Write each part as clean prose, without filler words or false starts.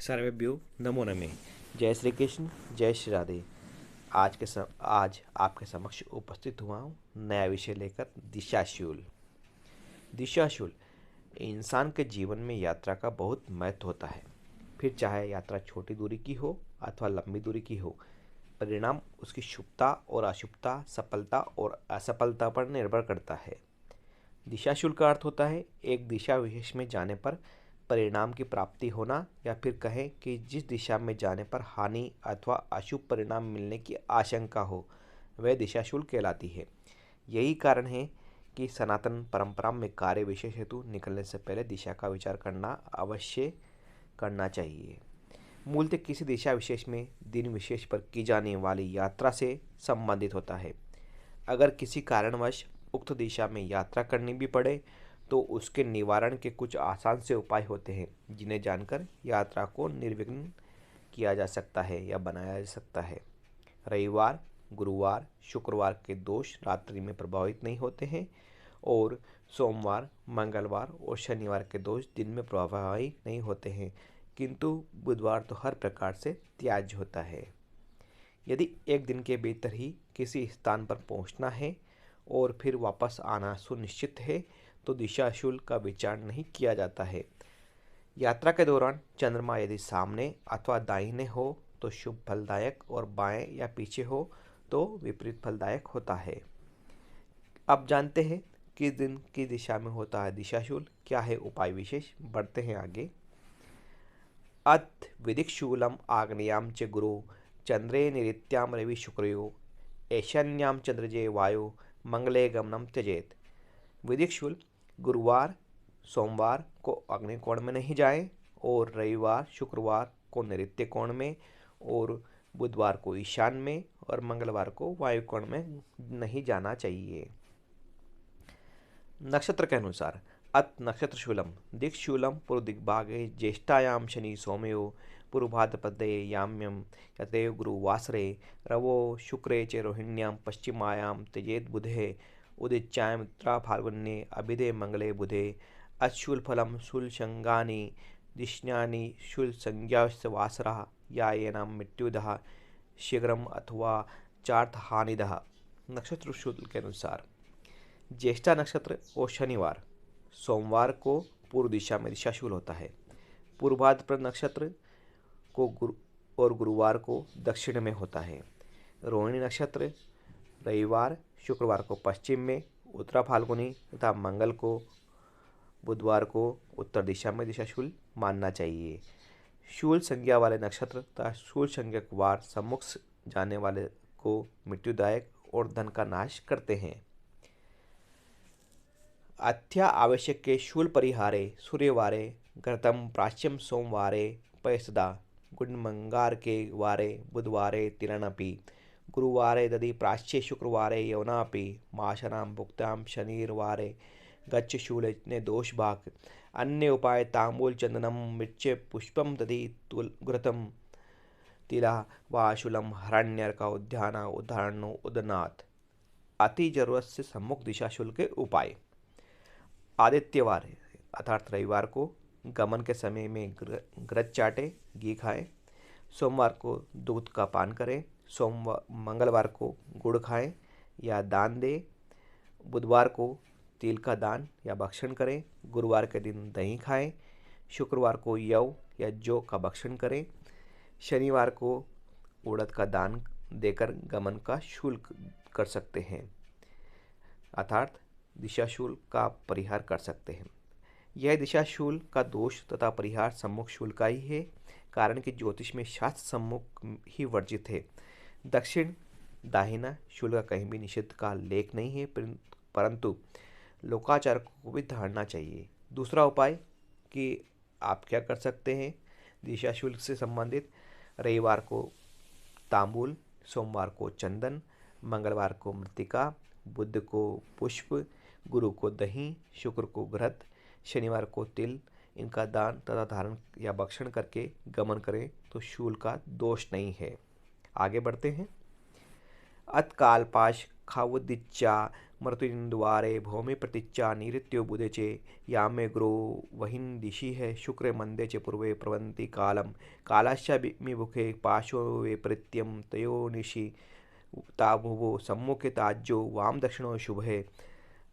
सर्वेभ्यो नमो नमः। जय श्री कृष्ण, जय श्री राधे। आज आपके समक्ष उपस्थित हुआ हूँ नया विषय लेकर, दिशाशूल। दिशाशूल इंसान के जीवन में यात्रा का बहुत महत्व होता है। फिर चाहे यात्रा छोटी दूरी की हो अथवा लंबी दूरी की हो, परिणाम उसकी शुभता और अशुभता, सफलता और असफलता पर निर्भर करता है। दिशाशूल का अर्थ होता है एक दिशा विशेष में जाने पर परिणाम की प्राप्ति होना, या फिर कहें कि जिस दिशा में जाने पर हानि अथवा अशुभ परिणाम मिलने की आशंका हो, वह दिशाशूल कहलाती है। यही कारण है कि सनातन परंपरा में कार्य विशेष हेतु निकलने से पहले दिशा का विचार करना अवश्य करना चाहिए। मूलतः किसी दिशा विशेष में दिन विशेष पर की जाने वाली यात्रा से संबंधित होता है। अगर किसी कारणवश उक्त दिशा में यात्रा करनी भी पड़े तो उसके निवारण के कुछ आसान से उपाय होते हैं, जिन्हें जानकर यात्रा को निर्विघ्न किया जा सकता है या बनाया जा सकता है। रविवार, गुरुवार, शुक्रवार के दोष रात्रि में प्रभावित नहीं होते हैं और सोमवार, मंगलवार और शनिवार के दोष दिन में प्रभावित नहीं होते हैं, किंतु बुधवार तो हर प्रकार से त्याज्य होता है। यदि एक दिन के भीतर ही किसी स्थान पर पहुंचना है और फिर वापस आना सुनिश्चित है तो दिशाशूल का विचार नहीं किया जाता है। यात्रा के दौरान चंद्रमा यदि सामने अथवा दाहिने हो तो शुभ फलदायक, और बाएं या पीछे हो तो विपरीत फलदायक होता है। अब जानते हैं किस दिन की दिशा में होता है दिशाशूल, क्या है उपाय विशेष। बढ़ते हैं आगे। अथ विदिक शूलम आग्नेयाम च गुरु चंद्रे निरित्याम रवि शुक्रयो ईशान्याम चंद्रजे वायु मंगले गमनम त्यजेत। विदिक शूल गुरुवार, सोमवार को अग्नि कोण में नहीं जाए, और रविवार, शुक्रवार को नैऋत्य कोण में, और बुधवार को ईशान में, और मंगलवार को वायु कोण में नहीं जाना चाहिए। नक्षत्र के अनुसार अत नक्षत्र शूलम दिक्शूलम पूर्व दिग्भागे ज्येष्ठायाम शनि सोमयो पूर्वभाद्रपदे याम्यम यतयो गुरुवासरे रवो शुक्रे च रोहिण्याम पश्चिमायाम त्यजेत बुधे उदिच्चायाम उत्तरा फाल्गुन्ये अभिदे मंगले बुधे अशूल फलम शूल संगानि दिष्ण्यानि शूल संज्ञाश्च वासरः यायेनाम मृत्युदः शीघ्रम अथवा चार्थ हानिदः। नक्षत्र शूल के अनुसार ज्येष्ठा नक्षत्र और शनिवार, सोमवार को पूर्व दिशा में दिशाशूल होता है। पूर्वाद्र नक्षत्र को गुरुवार को दक्षिण में होता है। रोहिणी नक्षत्र रविवार, शुक्रवार को पश्चिम में, उत्तरा फाल्गुनी तथा मंगल को बुधवार को उत्तर दिशा में दिशाशूल मानना चाहिए। शूल संज्ञा वाले नक्षत्र तथा शूल संज्ञक वार सम्मुख जाने वाले को मृत्युदायक और धन का नाश करते हैं। अथ्या आवश्यक के शूल परिहारे सूर्यवारे घृतम प्राच्यम सोमवारे पयसदा गुणमंगार के वारे बुधवारे तिरणपि गुरुवारे दधि प्राच्ये शुक्रवारे यवनापि माशनाम भुक्ताम शनिर्वारे गच्छ शूल ने दोष भाग अन्य उपाय तांबूल चंदनम मृच्य पुष्पम दधि घृतम तिला वाशूलम हरण्यर का उद्यान उदाहरण उदनाथ। अति जरूरत से सम्मुख दिशाशूल के उपाय। आदित्यवार अर्थात रविवार को गमन के समय में घृत चाटे, घी खाएं। सोमवार को दूध का पान करें। मंगलवार को गुड़ खाएं या दान दें। बुधवार को तिल का दान या भक्षण करें। गुरुवार के दिन दही खाएं। शुक्रवार को यव या जौ का भक्षण करें। शनिवार को उड़द का दान देकर गमन का शुल्क कर सकते हैं, अर्थात दिशाशूल का परिहार कर सकते हैं। यह दिशाशूल का दोष तथा परिहार सम्मुख शूल का ही है, कारण कि ज्योतिष में शास्त्र सम्मुख ही वर्जित है। दक्षिण दाहिना शूल का कहीं भी निषिद्ध का लेख नहीं है, परंतु लोकाचार को भी धारना चाहिए। दूसरा उपाय कि आप क्या कर सकते हैं दिशाशूल से संबंधित। रविवार को तांबूल, सोमवार को चंदन, मंगलवार को मृतिका, बुध को पुष्प, गुरु को दही, शुक्र को घृत, शनिवार को तिल, इनका दान तथा धारण या भक्षण करके गमन करें तो शूल का दोष नहीं है। आगे बढ़ते हैं। अत कालपाश खावुदिच्चा मृत्युद्वारे भौमि प्रतीक्षा निऋत्यो बुधे चे यामे गुरो वहिन दिशि है शुक्र मंदे च पूर्वे प्रवन्ति कालम कालाश्चाभिमुखे पाशो वैपरीत्यम तयो निशि ताभुवो सम्मुखे ताज्यो वाम दक्षिणो शुभे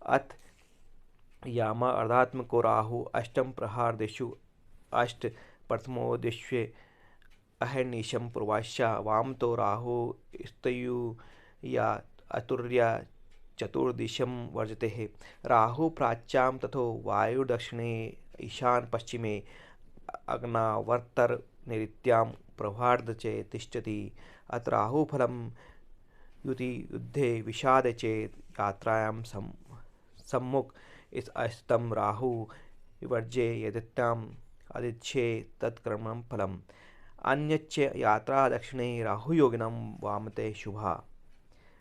अथ यामा अर्धात्मको राहु अष्टम प्रहार दिशु अष्ट प्रथमो दिश्वे अहर्निशम पूर्वाश्या वाम तो राहु स्तयु या अतुर्या चतुर्दिशम वर्जते है राहु प्राच्याम तथो वायु दक्षिणे ईशान पश्चिमे अग्नावर्तर नैऋत्याम प्रभार्ध च तिष्ठति अत राहुफलम युति युद्धे विषाद चेत यात्रायां सम्मुख इस अस्तम राहु विवर्जे यदित्याम अदिच्छे तत्कर्मण फलम अन्यच्च यात्रा दक्षिणे राहुयोगिनम वामते शुभा।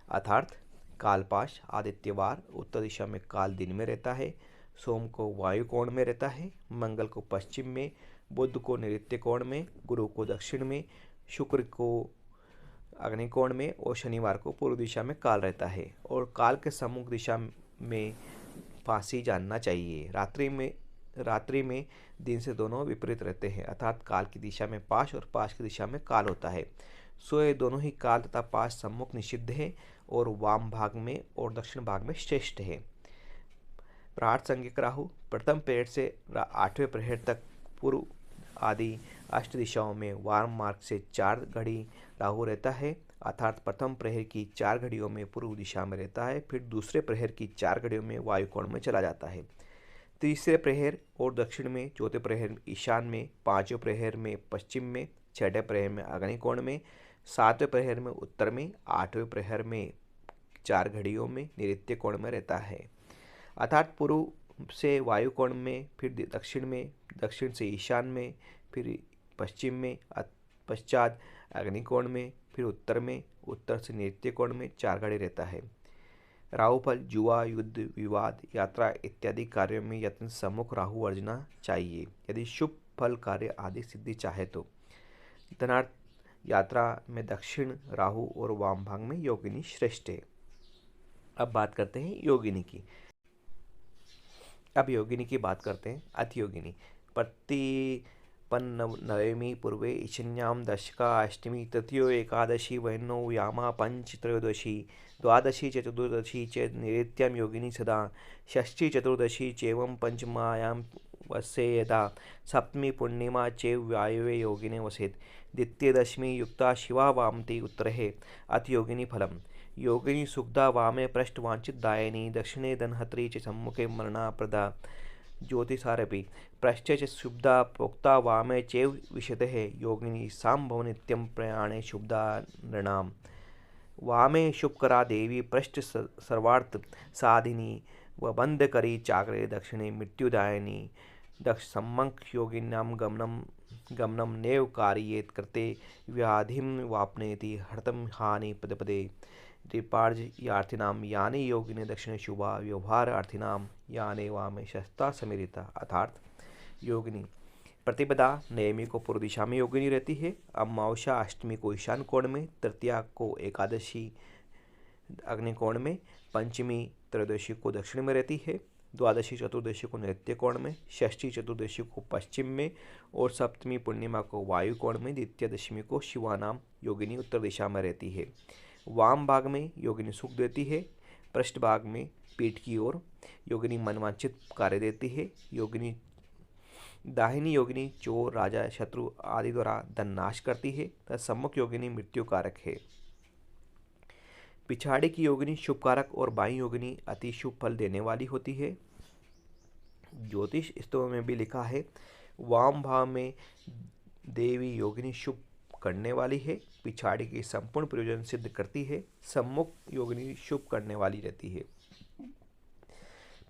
अर्थात कालपाश आदित्यवार उत्तर दिशा में काल दिन में रहता है, सोम को वायु कोण में रहता है, मंगल को पश्चिम में, बुध को नैऋत्य कोण में, गुरु को दक्षिण में, शुक्र को अग्निकोण में और शनिवार को पूर्व दिशा में काल रहता है। और काल के सम्मुख दिशा में फांसी जानना चाहिए। रात्रि में दिन से दोनों विपरीत रहते हैं, अर्थात काल की दिशा में पाश और पाश की दिशा में काल होता है। सोए दोनों ही काल तथा पाश सम्मुख निषिद्ध है और वाम भाग में और दक्षिण भाग में श्रेष्ठ है। प्रार्थ संज्ञक राहु प्रथम प्रहर से 8वें प्रहर तक पूर्व आदि अष्ट दिशाओं में वाम मार्ग से 4 घड़ी राहु रहता है, अर्थात प्रथम प्रहर की 4 घड़ियों में पूर्व दिशा में रहता है, फिर दूसरे प्रहर की 4 घड़ियों में वायु कोण में चला जाता है, तीसरे प्रहर और दक्षिण में, चौथे प्रहर ईशान में, पांचवें प्रहर में पश्चिम में, छठे प्रहर में अग्निकोण में, सातवें प्रहर में उत्तर में, आठवें प्रहर में 4 घड़ियों में नैऋत्य कोण में रहता है, अर्थात पूर्व से वायु कोण में, फिर दक्षिण में, दक्षिण से ईशान में, फिर पश्चिम में, पश्चात अग्निकोण में, फिर उत्तर में, उत्तर से नैऋत्य कोण में 4 घड़ी रहता है। राहुफल जुआ, युद्ध, विवाद, यात्रा इत्यादि कार्यों में यत्न सम्मुख राहु वर्जना चाहिए यदि शुभ फल कार्य आदि सिद्धि चाहे तो। धनार्थ यात्रा में दक्षिण राहु और वाम भाग में योगिनी श्रेष्ठ है। अब बात करते हैं योगिनी की। अब योगिनी की बात करते हैं। अतियोगिनी प्रतिपन्नवमी पूर्वे ईशान्याम दशका अष्टमी तृतीयो एकादशी वैनो यामा पंच त्रयोदशी द्वादशी चतुर्दशी च नैऋत्यां योगिनी सदा षष्ठी चतुर्दशी चैवं पंचमायां वसेयदा सप्तमी पूर्णिमा चैव वायवे योगिने वसेत् द्वितीय दशमी युक्ता शिवा वामति उत्तरे अथ योगिनी फलम योगिनी सुखदा वामे पृष्ठ वांछित दायिनी दक्षिणे धनहत्री च सम्मुखे मरणाप्रदा ज्योतिषारपि पृष्ठे च शुभदा प्रोक्ता वामे चैव विशतेः योगिनी सांभव नित्यं प्रयाणे शुभदा नृणाम् वामे शुभकरा देवी पृष्ठ सर्वार्थ साधिनी व बंधकरी चाग्रे दक्षिणे मृत्युदायिनी दक्ष सम्मख योगिन्यां गमनं नैव कारयेत् कृते व्याधिं वाप्नोति हर्तं हानि पदे पदे दीपार्जयार्थिनां यानि योगिने दक्षिणे शुभा व्यवहारार्थिनां याने वामे शस्ता समीरिता। अर्थात योगिनी प्रतिपदा नवमी को पूर्व दिशा में योगिनी रहती है, अमावस्या अष्टमी को ईशान कोण में, तृतीया को एकादशी अग्निकोण में, पंचमी त्रयोदशी को दक्षिण में रहती है, द्वादशी चतुर्दशी को नैऋत्य कोण में, षष्ठी चतुर्दशी को पश्चिम में और सप्तमी पूर्णिमा को वायु कोण में, द्वितीय दशमी को शिवानाम योगिनी उत्तर दिशा में रहती है। वाम भाग में योगिनी सुख देती है, पृष्ठ भाग में पीठ की ओर योगिनी मनवांछित कार्य देती है। योगिनी दाहिनी योगिनी चोर राजा शत्रु आदि द्वारा धन नाश करती है तथा सम्मुख योगिनी मृत्यु कारक है। पिछाड़ी की योगिनी शुभ कारक और बाई योगिनी अति शुभ फल देने वाली होती है। ज्योतिष स्तवों में भी लिखा है वाम भाव में देवी योगिनी शुभ करने वाली है, पिछाड़ी की संपूर्ण प्रयोजन सिद्ध करती है, सम्मुख योगिनी शुभ करने वाली रहती है।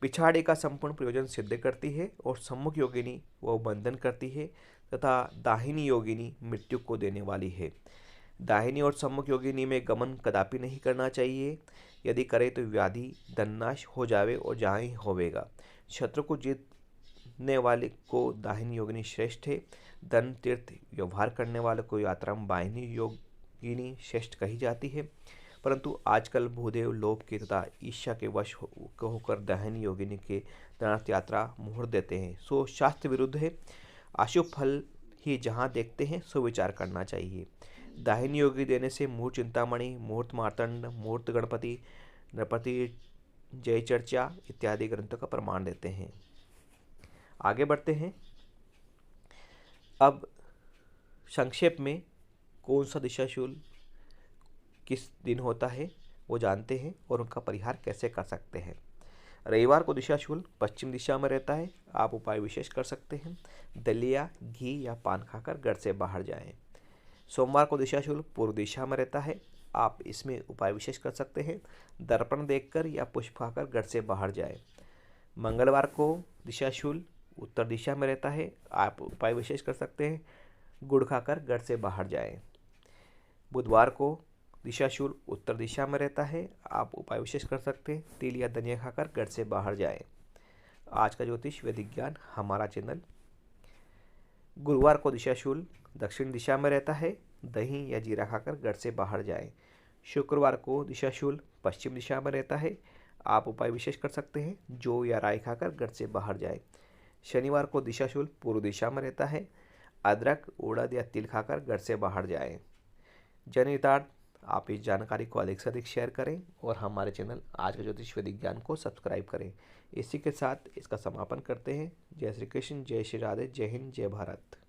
पिछाड़ी का संपूर्ण प्रयोजन सिद्ध करती है और सम्मुख योगिनी वह बंधन करती है तथा दाहिनी योगिनी मृत्यु को देने वाली है। दाहिनी और सम्मुख योगिनी में गमन कदापि नहीं करना चाहिए, यदि करे तो व्याधि धननाश हो जावे और जहाँ ही होवेगा। शत्रु को जीतने वाले को दाहिनी योगिनी श्रेष्ठ है। धन तीर्थ व्यवहार करने वाले को यात्रा में बाहिनी योगिनी श्रेष्ठ कही जाती है। परंतु आजकल भूदेव लोभ के तथा ईर्ष्या के वश होकर दहन योगिनी के तीर्थ यात्रा मुहूर्त देते हैं, सो शास्त्र विरुद्ध है। अशुभ फल ही जहाँ देखते हैं सो विचार करना चाहिए। दाहिनी योगी देने से मुहूर्त चिंतामणि, मुहूर्त मार्तंड, मुहूर्त गणपति, नृपति जय चर्चा इत्यादि ग्रंथों का प्रमाण देते हैं। आगे बढ़ते हैं। अब संक्षेप में कौन सा दिशाशूल किस दिन होता है वो जानते हैं और उनका परिहार कैसे कर सकते हैं। रविवार को दिशाशूल पश्चिम दिशा में रहता है। आप उपाय विशेष कर सकते हैं। दलिया, घी या पान खाकर घर से बाहर जाएं। सोमवार को दिशाशूल पूर्व दिशा में रहता है। आप इसमें उपाय विशेष कर सकते हैं। दर्पण देखकर या पुष्प खाकर घर से बाहर जाएं। मंगलवार को दिशाशूल उत्तर दिशा में रहता है। आप उपाय विशेष कर सकते हैं। गुड़ खाकर घर से बाहर जाएं। बुधवार को दिशाशूल उत्तर दिशा में रहता है। आप उपाय विशेष कर सकते हैं। तिल या धनिया खाकर घर से बाहर जाएं। आज का ज्योतिष वैदिक ज्ञान हमारा चैनल। गुरुवार को दिशाशूल दक्षिण दिशा में रहता है। दही या जीरा खाकर घर से बाहर जाएं। शुक्रवार को दिशाशूल पश्चिम दिशा में रहता है। आप उपाय विशेष कर सकते हैं। जौ या राई खाकर घर से बाहर जाएं। शनिवार को दिशाशूल पूर्व दिशा में रहता है। अदरक, उड़द या तिल खाकर घर से बाहर जाएं। जनहितार्थ, आप इस जानकारी को अधिक से अधिक शेयर करें और हमारे चैनल आज का ज्योतिष वैदिक ज्ञान को सब्सक्राइब करें। इसी के साथ इसका समापन करते हैं। जय श्री कृष्ण, जय श्री राधे, जय हिंद, जय भारत।